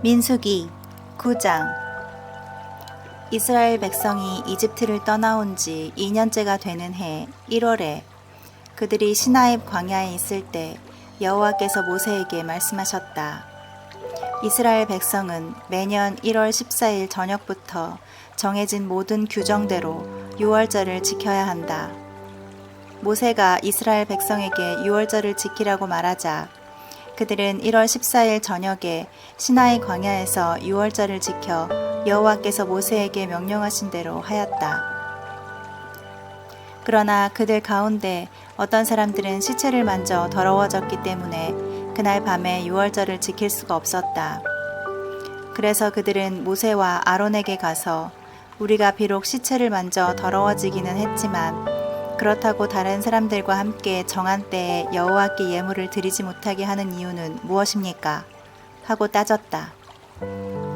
민수기 9장. 이스라엘 백성이 이집트를 떠나온 지 2년째가 되는 해 1월에 그들이 시나입 광야에 있을 때 여호와께서 모세에게 말씀하셨다. 이스라엘 백성은 매년 1월 14일 저녁부터 정해진 모든 규정대로 유월절을 지켜야 한다. 모세가 이스라엘 백성에게 유월절을 지키라고 말하자 그들은 1월 14일 저녁에 시나이 광야에서 유월절을 지켜 여호와께서 모세에게 명령하신 대로 하였다. 그러나 그들 가운데 어떤 사람들은 시체를 만져 더러워졌기 때문에 그날 밤에 유월절을 지킬 수가 없었다. 그래서 그들은 모세와 아론에게 가서 우리가 비록 시체를 만져 더러워지기는 했지만 그렇다고 다른 사람들과 함께 정한 때에 여호와께 예물을 드리지 못하게 하는 이유는 무엇입니까? 하고 따졌다.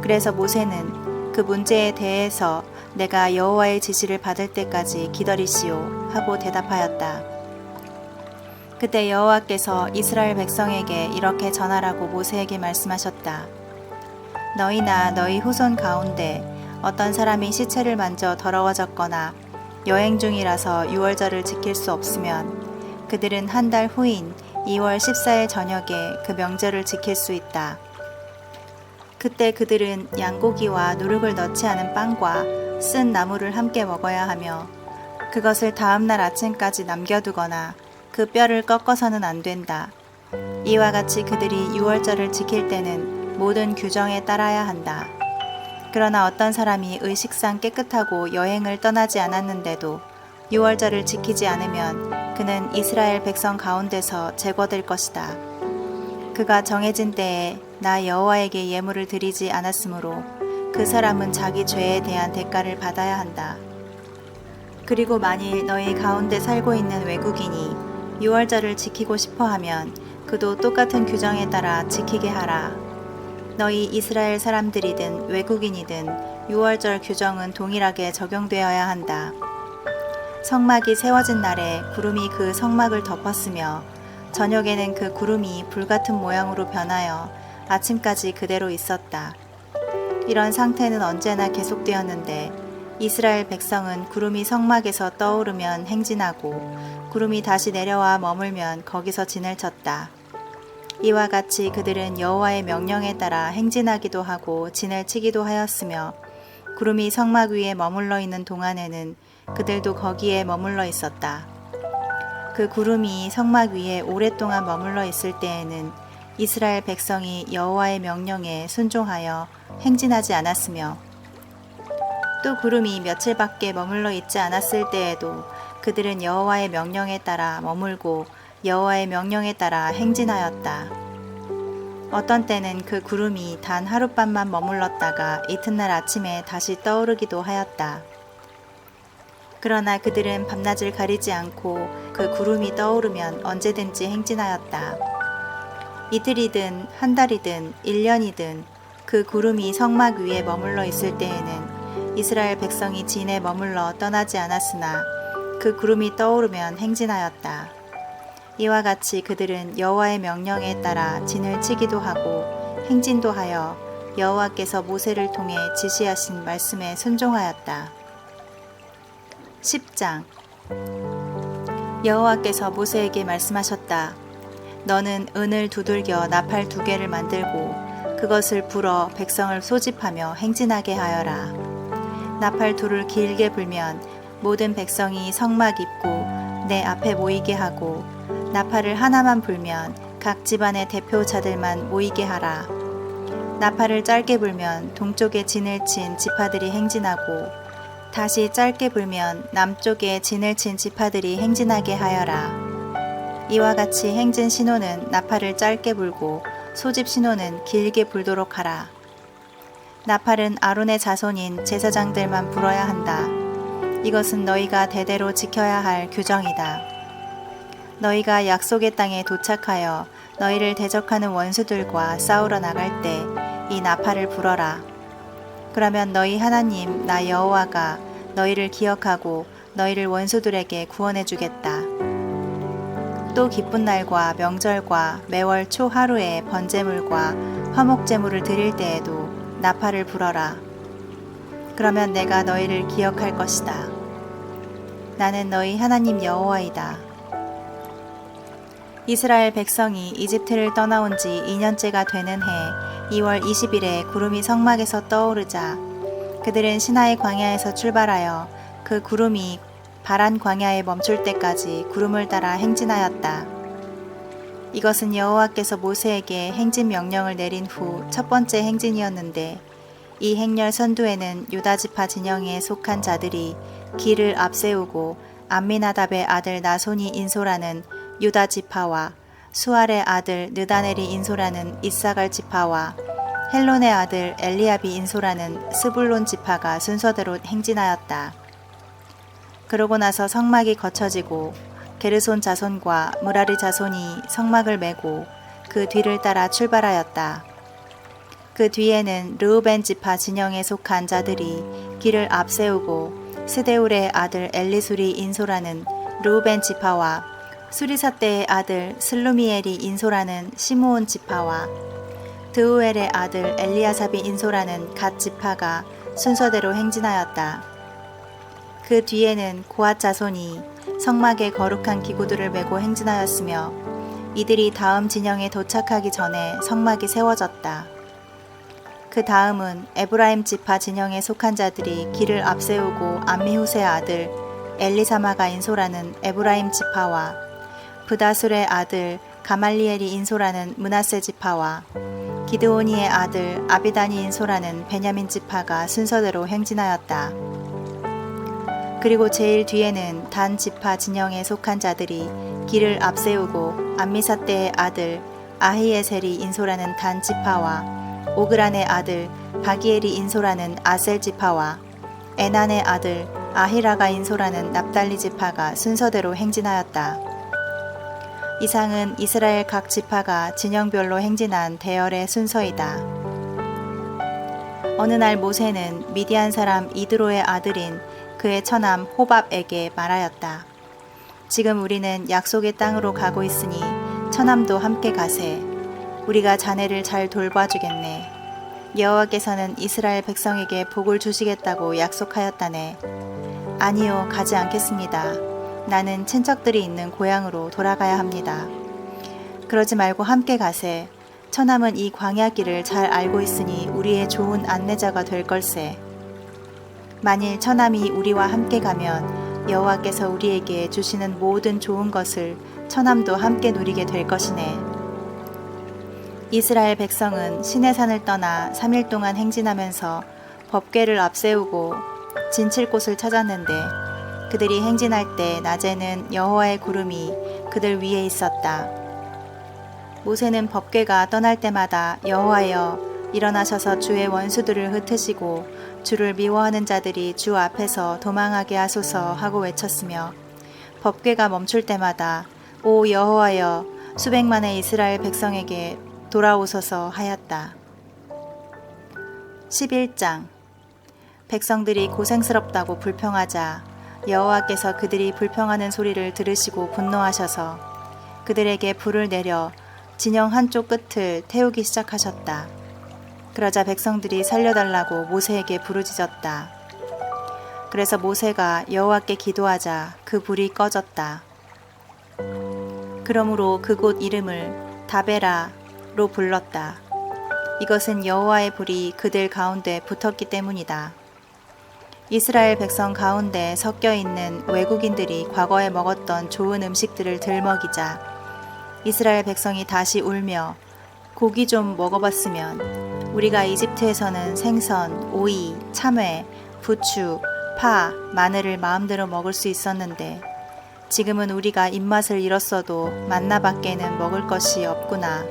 그래서 모세는 그 문제에 대해서 내가 여호와의 지시를 받을 때까지 기다리시오 하고 대답하였다. 그때 여호와께서 이스라엘 백성에게 이렇게 전하라고 모세에게 말씀하셨다. 너희나 너희 후손 가운데 어떤 사람이 시체를 만져 더러워졌거나 여행 중이라서 유월절을 지킬 수 없으면 그들은 한 달 후인 2월 14일 저녁에 그 명절을 지킬 수 있다. 그때 그들은 양고기와 누룩을 넣지 않은 빵과 쓴 나물을 함께 먹어야 하며 그것을 다음날 아침까지 남겨두거나 그 뼈를 꺾어서는 안 된다. 이와 같이 그들이 유월절을 지킬 때는 모든 규정에 따라야 한다. 그러나 어떤 사람이 의식상 깨끗하고 여행을 떠나지 않았는데도 유월절을 지키지 않으면 그는 이스라엘 백성 가운데서 제거될 것이다. 그가 정해진 때에 나 여호와에게 예물을 드리지 않았으므로 그 사람은 자기 죄에 대한 대가를 받아야 한다. 그리고 만일 너희 가운데 살고 있는 외국인이 유월절을 지키고 싶어 하면 그도 똑같은 규정에 따라 지키게 하라. 너희 이스라엘 사람들이든 외국인이든 유월절 규정은 동일하게 적용되어야 한다. 성막이 세워진 날에 구름이 그 성막을 덮었으며 저녁에는 그 구름이 불같은 모양으로 변하여 아침까지 그대로 있었다. 이런 상태는 언제나 계속되었는데 이스라엘 백성은 구름이 성막에서 떠오르면 행진하고 구름이 다시 내려와 머물면 거기서 진을 쳤다. 이와 같이 그들은 여호와의 명령에 따라 행진하기도 하고 진을 치기도 하였으며 구름이 성막 위에 머물러 있는 동안에는 그들도 거기에 머물러 있었다. 그 구름이 성막 위에 오랫동안 머물러 있을 때에는 이스라엘 백성이 여호와의 명령에 순종하여 행진하지 않았으며 또 구름이 며칠밖에 머물러 있지 않았을 때에도 그들은 여호와의 명령에 따라 머물고 여호와의 명령에 따라 행진하였다. 어떤 때는 그 구름이 단 하룻밤만 머물렀다가 이튿날 아침에 다시 떠오르기도 하였다. 그러나 그들은 밤낮을 가리지 않고 그 구름이 떠오르면 언제든지 행진하였다. 이틀이든 한 달이든 1년이든 그 구름이 성막 위에 머물러 있을 때에는 이스라엘 백성이 진에 머물러 떠나지 않았으나 그 구름이 떠오르면 행진하였다. 이와 같이 그들은 여호와의 명령에 따라 진을 치기도 하고 행진도 하여 여호와께서 모세를 통해 지시하신 말씀에 순종하였다. 10장. 여호와께서 모세에게 말씀하셨다. 너는 은을 두들겨 나팔 2개를 만들고 그것을 불어 백성을 소집하며 행진하게 하여라. 나팔 2를 길게 불면 모든 백성이 성막 입구 내 앞에 모이게 하고 나팔을 하나만 불면 각 집안의 대표자들만 모이게 하라. 나팔을 짧게 불면 동쪽에 진을 친 지파들이 행진하고 다시 짧게 불면 남쪽에 진을 친 지파들이 행진하게 하여라. 이와 같이 행진 신호는 나팔을 짧게 불고 소집 신호는 길게 불도록 하라. 나팔은 아론의 자손인 제사장들만 불어야 한다. 이것은 너희가 대대로 지켜야 할 규정이다. 너희가 약속의 땅에 도착하여 너희를 대적하는 원수들과 싸우러 나갈 때 이 나팔을 불어라. 그러면 너희 하나님 나 여호와가 너희를 기억하고 너희를 원수들에게 구원해 주겠다. 또 기쁜 날과 명절과 매월 초 하루에 번제물과 화목제물을 드릴 때에도 나팔을 불어라. 그러면 내가 너희를 기억할 것이다. 나는 너희 하나님 여호와이다. 이스라엘 백성이 이집트를 떠나온 지 2년째가 되는 해 2월 20일에 구름이 성막에서 떠오르자 그들은 시나이 광야에서 출발하여 그 구름이 바란 광야에 멈출 때까지 구름을 따라 행진하였다. 이것은 여호와께서 모세에게 행진 명령을 내린 후 첫 번째 행진이었는데 이 행렬 선두에는 유다 지파 진영에 속한 자들이 길을 앞세우고 암미나답의 아들 나손이 인솔하는 유다 지파와 수알의 아들 느다넬이 인솔하는 이사갈 지파와 헬론의 아들 엘리압이 인솔하는 스불론 지파가 순서대로 행진하였다. 그러고 나서 성막이 거쳐지고 게르손 자손과 무라리 자손이 성막을 메고 그 뒤를 따라 출발하였다. 그 뒤에는 르우벤 지파 진영에 속한 자들이 길을 앞세우고 스데울의 아들 엘리술이 인솔하는 르우벤 지파와 수리사떼의 아들 슬루미엘이 인솔하는 시므온 지파와 드우엘의 아들 엘리아삽이 인솔하는 갓 지파가 순서대로 행진하였다. 그 뒤에는 고앗 자손이 성막의 거룩한 기구들을 메고 행진하였으며 이들이 다음 진영에 도착하기 전에 성막이 세워졌다. 그 다음은 에브라임 지파 진영에 속한 자들이 길을 앞세우고 암미후스의 아들 엘리사마가 인솔하는 에브라임 지파와 브다술의 아들 가말리엘이 인솔하는 므낫세 지파와 기드오니의 아들 아비단이 인솔하는 베냐민 지파가 순서대로 행진하였다. 그리고 제일 뒤에는 단 지파 진영에 속한 자들이 길을 앞세우고 암미사떼의 아들 아히에셀이 인솔하는 단 지파와 오그란의 아들 바기엘이 인솔하는 아셀 지파와 에난의 아들 아히라가 인솔하는 납달리 지파가 순서대로 행진하였다. 이상은 이스라엘 각 지파가 진영별로 행진한 대열의 순서이다. 어느 날 모세는 미디안 사람 이드로의 아들인 그의 처남 호밥에게 말하였다. 지금 우리는 약속의 땅으로 가고 있으니 처남도 함께 가세. 우리가 자네를 잘 돌봐주겠네. 여호와께서는 이스라엘 백성에게 복을 주시겠다고 약속하였다네. 아니요, 가지 않겠습니다. 나는 친척들이 있는 고향으로 돌아가야 합니다. 그러지 말고 함께 가세. 처남은 이 광야길을 잘 알고 있으니 우리의 좋은 안내자가 될 걸세. 만일 처남이 우리와 함께 가면 여호와께서 우리에게 주시는 모든 좋은 것을 처남도 함께 누리게 될 것이네. 이스라엘 백성은 시내산을 떠나 3일 동안 행진하면서 법궤를 앞세우고 진칠 곳을 찾았는데 그들이 행진할 때 낮에는 여호와의 구름이 그들 위에 있었다. 모세는 법궤가 떠날 때마다 여호와여 일어나셔서 주의 원수들을 흩으시고 주를 미워하는 자들이 주 앞에서 도망하게 하소서 하고 외쳤으며 법궤가 멈출 때마다 오 여호와여 수백만의 이스라엘 백성에게 돌아오소서 하였다. 11장 백성들이 고생스럽다고 불평하자 여호와께서 그들이 불평하는 소리를 들으시고 분노하셔서 그들에게 불을 내려 진영 한쪽 끝을 태우기 시작하셨다. 그러자 백성들이 살려달라고 모세에게 부르짖었다. 그래서 모세가 여호와께 기도하자 그 불이 꺼졌다. 그러므로 그곳 이름을 다베라로 불렀다. 이것은 여호와의 불이 그들 가운데 붙었기 때문이다. 이스라엘 백성 가운데 섞여 있는 외국인들이 과거에 먹었던 좋은 음식들을 들먹이자 이스라엘 백성이 다시 울며 고기 좀 먹어봤으면 우리가 이집트에서는 생선, 오이, 참외, 부추, 파, 마늘을 마음대로 먹을 수 있었는데 지금은 우리가 입맛을 잃었어도 만나밖에는 먹을 것이 없구나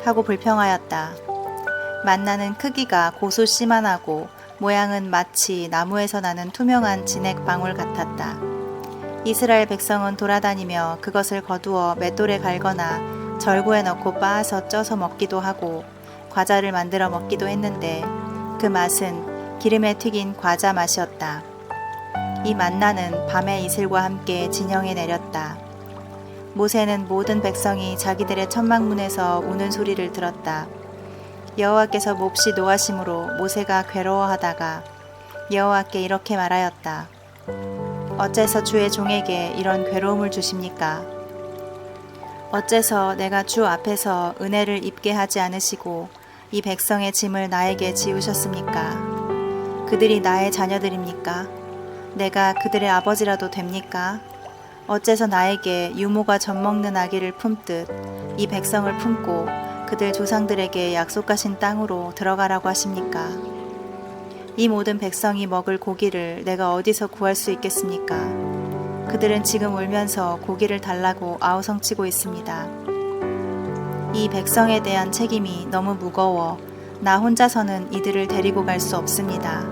하고 불평하였다. 만나는 크기가 고소 씨만하고 모양은 마치 나무에서 나는 투명한 진액 방울 같았다. 이스라엘 백성은 돌아다니며 그것을 거두어 맷돌에 갈거나 절구에 넣고 빻아서 쪄서 먹기도 하고 과자를 만들어 먹기도 했는데 그 맛은 기름에 튀긴 과자 맛이었다. 이 만나는 밤의 이슬과 함께 진영에 내렸다. 모세는 모든 백성이 자기들의 천막문에서 우는 소리를 들었다. 여호와께서 몹시 노하심으로 모세가 괴로워하다가 여호와께 이렇게 말하였다. 어째서 주의 종에게 이런 괴로움을 주십니까? 어째서 내가 주 앞에서 은혜를 입게 하지 않으시고 이 백성의 짐을 나에게 지우셨습니까? 그들이 나의 자녀들입니까? 내가 그들의 아버지라도 됩니까? 어째서 나에게 유모가 젖먹는 아기를 품듯 이 백성을 품고 그들 조상들에게 약속하신 땅으로 들어가라고 하십니까? 이 모든 백성이 먹을 고기를 내가 어디서 구할 수 있겠습니까? 그들은 지금 울면서 고기를 달라고 아우성치고 있습니다. 이 백성에 대한 책임이 너무 무거워 나 혼자서는 이들을 데리고 갈 수 없습니다.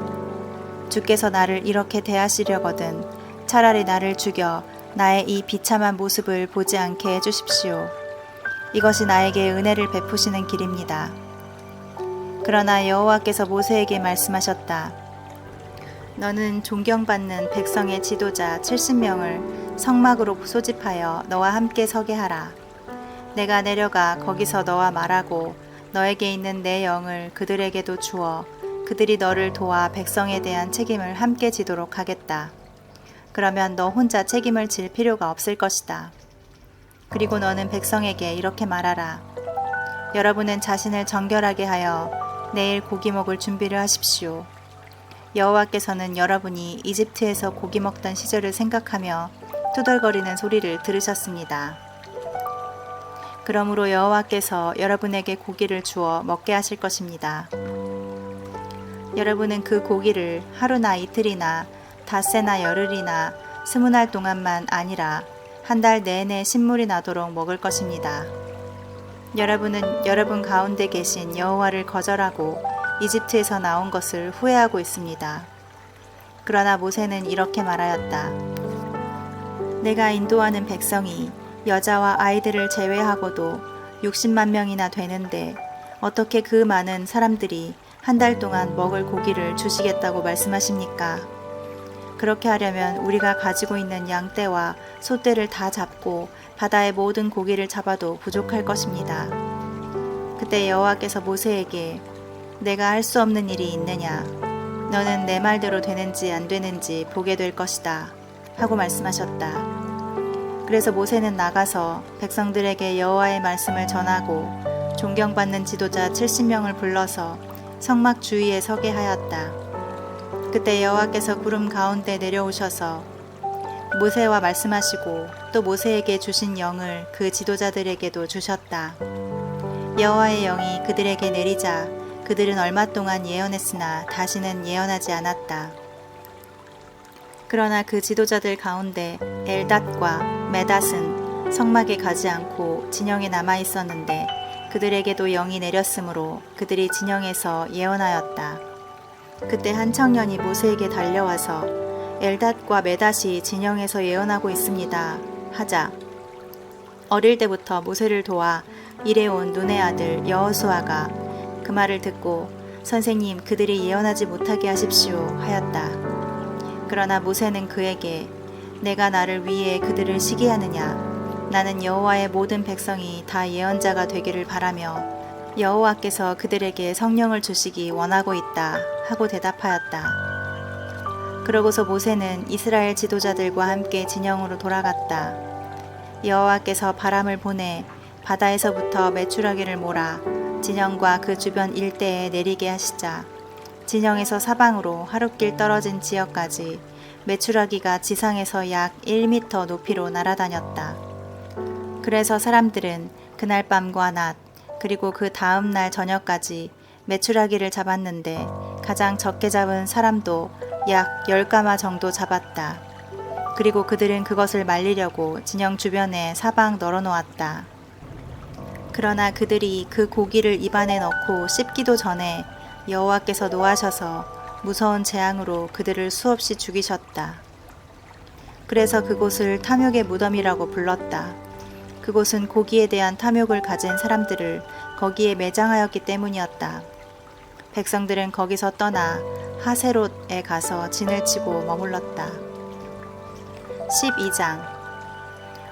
주께서 나를 이렇게 대하시려거든 차라리 나를 죽여 나의 이 비참한 모습을 보지 않게 해주십시오. 이것이 나에게 은혜를 베푸시는 길입니다. 그러나 여호와께서 모세에게 말씀하셨다. 너는 존경받는 백성의 지도자 70명을 성막으로 소집하여 너와 함께 서게 하라. 내가 내려가 거기서 너와 말하고 너에게 있는 내 영을 그들에게도 주어 그들이 너를 도와 백성에 대한 책임을 함께 지도록 하겠다. 그러면 너 혼자 책임을 질 필요가 없을 것이다. 그리고 너는 백성에게 이렇게 말하라. 여러분은 자신을 정결하게 하여 내일 고기 먹을 준비를 하십시오. 여호와께서는 여러분이 이집트에서 고기 먹던 시절을 생각하며 투덜거리는 소리를 들으셨습니다. 그러므로 여호와께서 여러분에게 고기를 주어 먹게 하실 것입니다. 여러분은 그 고기를 하루나 이틀이나 닷새나 열흘이나 20날 동안만 아니라 한 달 내내 신물이 나도록 먹을 것입니다. 여러분은 여러분 가운데 계신 여호와를 거절하고 이집트에서 나온 것을 후회하고 있습니다. 그러나 모세는 이렇게 말하였다. 내가 인도하는 백성이 여자와 아이들을 제외하고도 60만 명이나 되는데 어떻게 그 많은 사람들이 한 달 동안 먹을 고기를 주시겠다고 말씀하십니까? 그렇게 하려면 우리가 가지고 있는 양떼와 소떼를 다 잡고 바다의 모든 고기를 잡아도 부족할 것입니다. 그때 여호와께서 모세에게 내가 할 수 없는 일이 있느냐? 너는 내 말대로 되는지 안 되는지 보게 될 것이다. 하고 말씀하셨다. 그래서 모세는 나가서 백성들에게 여호와의 말씀을 전하고 존경받는 지도자 70명을 불러서 성막 주위에 서게 하였다. 그때 여호와께서 구름 가운데 내려오셔서 모세와 말씀하시고 또 모세에게 주신 영을 그 지도자들에게도 주셨다. 여호와의 영이 그들에게 내리자 그들은 얼마 동안 예언했으나 다시는 예언하지 않았다. 그러나 그 지도자들 가운데 엘닷과 메닷은 성막에 가지 않고 진영에 남아 있었는데 그들에게도 영이 내렸으므로 그들이 진영에서 예언하였다. 그때 한 청년이 모세에게 달려와서 엘닷과 메닷이 진영에서 예언하고 있습니다. 하자. 어릴 때부터 모세를 도와 일해온 눈의 아들 여호수아가 그 말을 듣고 선생님 그들이 예언하지 못하게 하십시오 하였다. 그러나 모세는 그에게 내가 나를 위해 그들을 시기하느냐? 나는 여호와의 모든 백성이 다 예언자가 되기를 바라며 여호와께서 그들에게 성령을 주시기 원하고 있다 하고 대답하였다. 그러고서 모세는 이스라엘 지도자들과 함께 진영으로 돌아갔다. 여호와께서 바람을 보내 바다에서부터 메추라기를 몰아 진영과 그 주변 일대에 내리게 하시자 진영에서 사방으로 하룻길 떨어진 지역까지 메추라기가 지상에서 약 1m 높이로 날아다녔다. 그래서 사람들은 그날 밤과 낮 그리고 그 다음 날 저녁까지 메추라기를 잡았는데 가장 적게 잡은 사람도 약 10가마 정도 잡았다. 그리고 그들은 그것을 말리려고 진영 주변에 사방 널어놓았다. 그러나 그들이 그 고기를 입안에 넣고 씹기도 전에 여호와께서 노하셔서 무서운 재앙으로 그들을 수없이 죽이셨다. 그래서 그곳을 탐욕의 무덤이라고 불렀다. 그곳은 고기에 대한 탐욕을 가진 사람들을 거기에 매장하였기 때문이었다. 백성들은 거기서 떠나 하세롯에 가서 진을 치고 머물렀다. 12장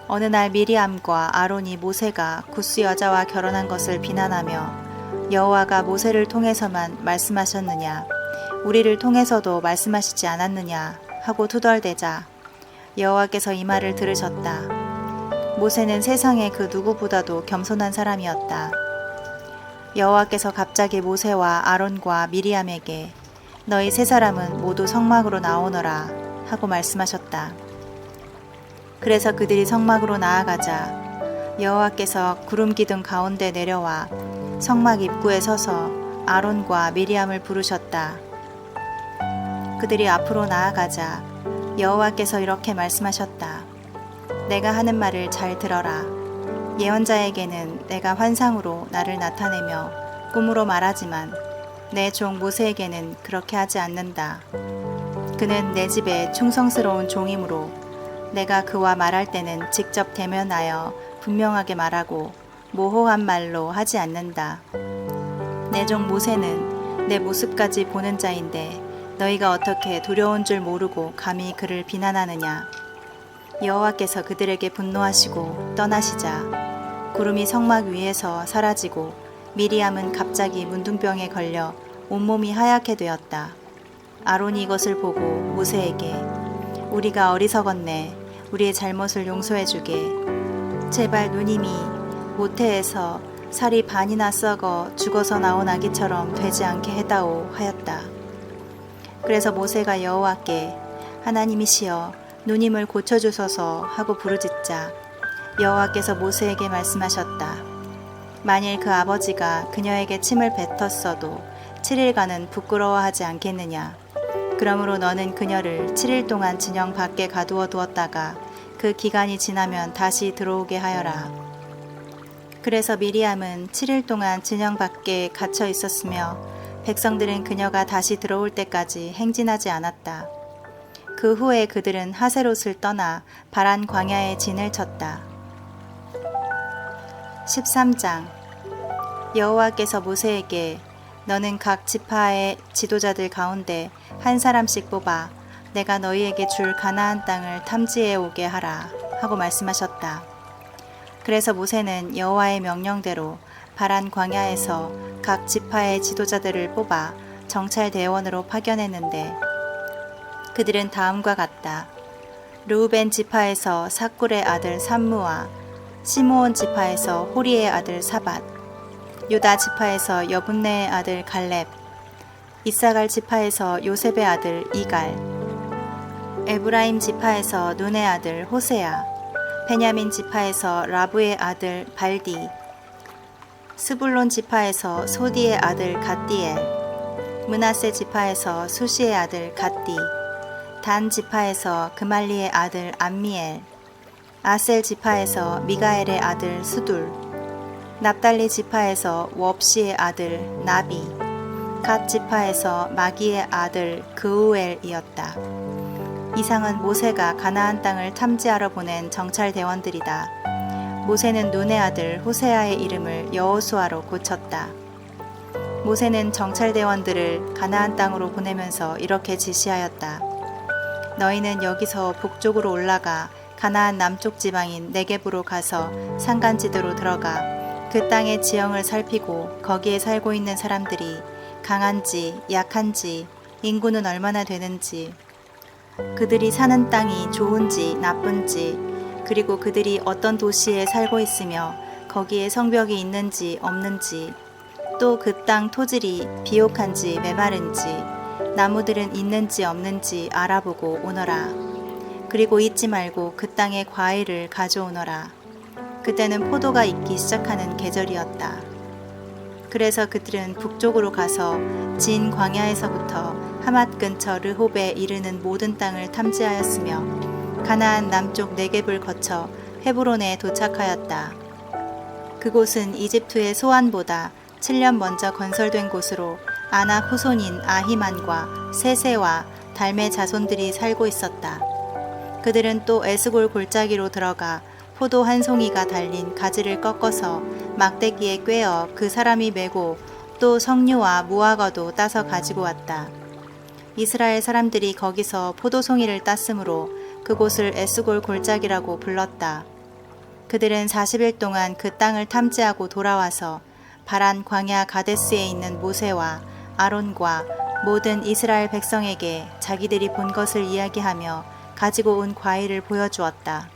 어느 날 미리암과 아론이 모세가 구스 여자와 결혼한 것을 비난하며 여호와가 모세를 통해서만 말씀하셨느냐, 우리를 통해서도 말씀하시지 않았느냐 하고 투덜대자 여호와께서 이 말을 들으셨다. 모세는 세상에 그 누구보다도 겸손한 사람이었다. 여호와께서 갑자기 모세와 아론과 미리암에게 너희 세 사람은 모두 성막으로 나오너라 하고 말씀하셨다. 그래서 그들이 성막으로 나아가자 여호와께서 구름 기둥 가운데 내려와 성막 입구에 서서 아론과 미리암을 부르셨다. 그들이 앞으로 나아가자 여호와께서 이렇게 말씀하셨다. 내가 하는 말을 잘 들어라. 예언자에게는 내가 환상으로 나를 나타내며 꿈으로 말하지만 내 종 모세에게는 그렇게 하지 않는다. 그는 내 집에 충성스러운 종이므로 내가 그와 말할 때는 직접 대면하여 분명하게 말하고 모호한 말로 하지 않는다. 내 종 모세는 내 모습까지 보는 자인데 너희가 어떻게 두려운 줄 모르고 감히 그를 비난하느냐. 여호와께서 그들에게 분노하시고 떠나시자 구름이 성막 위에서 사라지고 미리암은 갑자기 문둥병에 걸려 온몸이 하얗게 되었다. 아론이 이것을 보고 모세에게 우리가 어리석었네. 우리의 잘못을 용서해 주게. 제발 누님이 모태에서 살이 반이나 썩어 죽어서 나온 아기처럼 되지 않게 해다오 하였다. 그래서 모세가 여호와께 하나님이시여 누님을 고쳐주소서 하고 부르짖자 여호와께서 모세에게 말씀하셨다. 만일 그 아버지가 그녀에게 침을 뱉었어도 7일간은 부끄러워하지 않겠느냐. 그러므로 너는 그녀를 7일 동안 진영 밖에 가두어 두었다가 그 기간이 지나면 다시 들어오게 하여라. 그래서 미리암은 7일 동안 진영 밖에 갇혀 있었으며 백성들은 그녀가 다시 들어올 때까지 행진하지 않았다. 그 후에 그들은 하세롯을 떠나 바란 광야에 진을 쳤다. 13장 여호와께서 모세에게 너는 각 지파의 지도자들 가운데 한 사람씩 뽑아 내가 너희에게 줄 가나안 땅을 탐지해 오게 하라 하고 말씀하셨다. 그래서 모세는 여호와의 명령대로 바란 광야에서 각 지파의 지도자들을 뽑아 정찰 대원으로 파견했는데 그들은 다음과 같다. 르우벤 지파에서 사꿀의 아들 삼무와 시므온 지파에서 호리의 아들 사밧, 유다 지파에서 여분네의 아들 갈렙, 이사갈 지파에서 요셉의 아들 이갈, 에브라임 지파에서 눈의 아들 호세야, 베냐민 지파에서 라부의 아들 발디, 스불론 지파에서 소디의 아들 갓디엘, 므낫세 지파에서 수시의 아들 갓디, 단 지파에서 그말리의 아들 암미엘, 아셀 지파에서 미가엘의 아들 스둘, 납달리 지파에서 웁시의 아들 나비, 갓 지파에서 마기의 아들 그우엘이었다. 이상은 모세가 가나안 땅을 탐지하러 보낸 정찰 대원들이다. 모세는 눈의 아들 호세아의 이름을 여호수아로 고쳤다. 모세는 정찰 대원들을 가나안 땅으로 보내면서 이렇게 지시하였다. 너희는 여기서 북쪽으로 올라가 가나안 남쪽 지방인 네겝으로 가서 산간지대로 들어가 그 땅의 지형을 살피고 거기에 살고 있는 사람들이 강한지 약한지 인구는 얼마나 되는지 그들이 사는 땅이 좋은지 나쁜지 그리고 그들이 어떤 도시에 살고 있으며 거기에 성벽이 있는지 없는지 또 그 땅 토질이 비옥한지 메마른지 나무들은 있는지 없는지 알아보고 오너라. 그리고 잊지 말고 그 땅의 과일을 가져오너라. 그때는 포도가 익기 시작하는 계절이었다. 그래서 그들은 북쪽으로 가서 진 광야에서부터 하맛 근처 르홉에 이르는 모든 땅을 탐지하였으며 가나안 남쪽 네겝을 거쳐 헤브론에 도착하였다. 그곳은 이집트의 소안보다 7년 먼저 건설된 곳으로 아낙 후손인 아히만과 세세와 달메 자손들이 살고 있었다. 그들은 또 에스골 골짜기로 들어가 포도 한 송이가 달린 가지를 꺾어서 막대기에 꿰어 그 사람이 메고 또 석류와 무화과도 따서 가지고 왔다. 이스라엘 사람들이 거기서 포도송이를 땄으므로 그곳을 에스골 골짜기라고 불렀다. 그들은 40일 동안 그 땅을 탐지하고 돌아와서 바란 광야 가데스에 있는 모세와 아론과 모든 이스라엘 백성에게 자기들이 본 것을 이야기하며 가지고 온 과일을 보여주었다.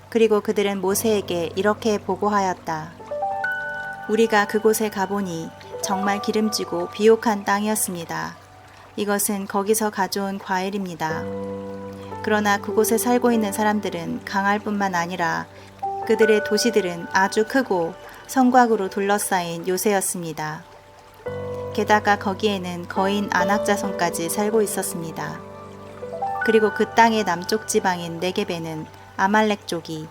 그리고 그들은 모세에게 이렇게 보고하였다. 우리가 그곳에 가보니 정말 기름지고 비옥한 땅이었습니다. 이것은 거기서 가져온 과일입니다. 그러나 그곳에 살고 있는 사람들은 강할 뿐만 아니라 그들의 도시들은 아주 크고 성곽으로 둘러싸인 요새였습니다. 게다가 거기에는 거인 안악자손까지 살고 있었습니다. 그리고 그 땅의 남쪽 지방인 네겝에는 아말렉족이,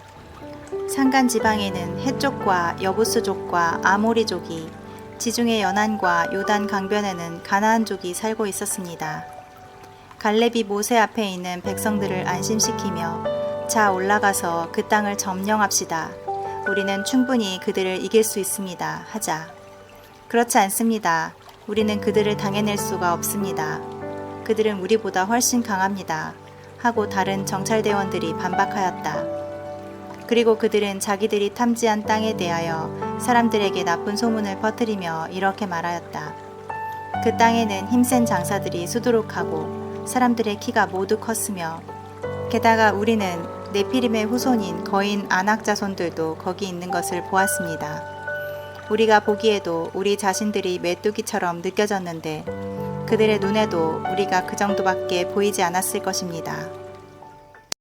산간 지방에는 헷족과 여부스족과 아모리족이, 지중해 연안과 요단 강변에는 가나안족이 살고 있었습니다. 갈렙이 모세 앞에 있는 백성들을 안심시키며 자 올라가서 그 땅을 점령합시다. 우리는 충분히 그들을 이길 수 있습니다. 하자. 그렇지 않습니다. 우리는 그들을 당해낼 수가 없습니다. 그들은 우리보다 훨씬 강합니다. 하고 다른 정찰대원들이 반박하였다. 그리고 그들은 자기들이 탐지한 땅에 대하여 사람들에게 나쁜 소문을 퍼뜨리며 이렇게 말하였다. 그 땅에는 힘센 장사들이 수두룩하고 사람들의 키가 모두 컸으며 게다가 우리는 네피림의 후손인 거인 안악자손들도 거기 있는 것을 보았습니다. 우리가 보기에도 우리 자신들이 메뚜기처럼 느껴졌는데 그들의 눈에도 우리가 그 정도밖에 보이지 않았을 것입니다.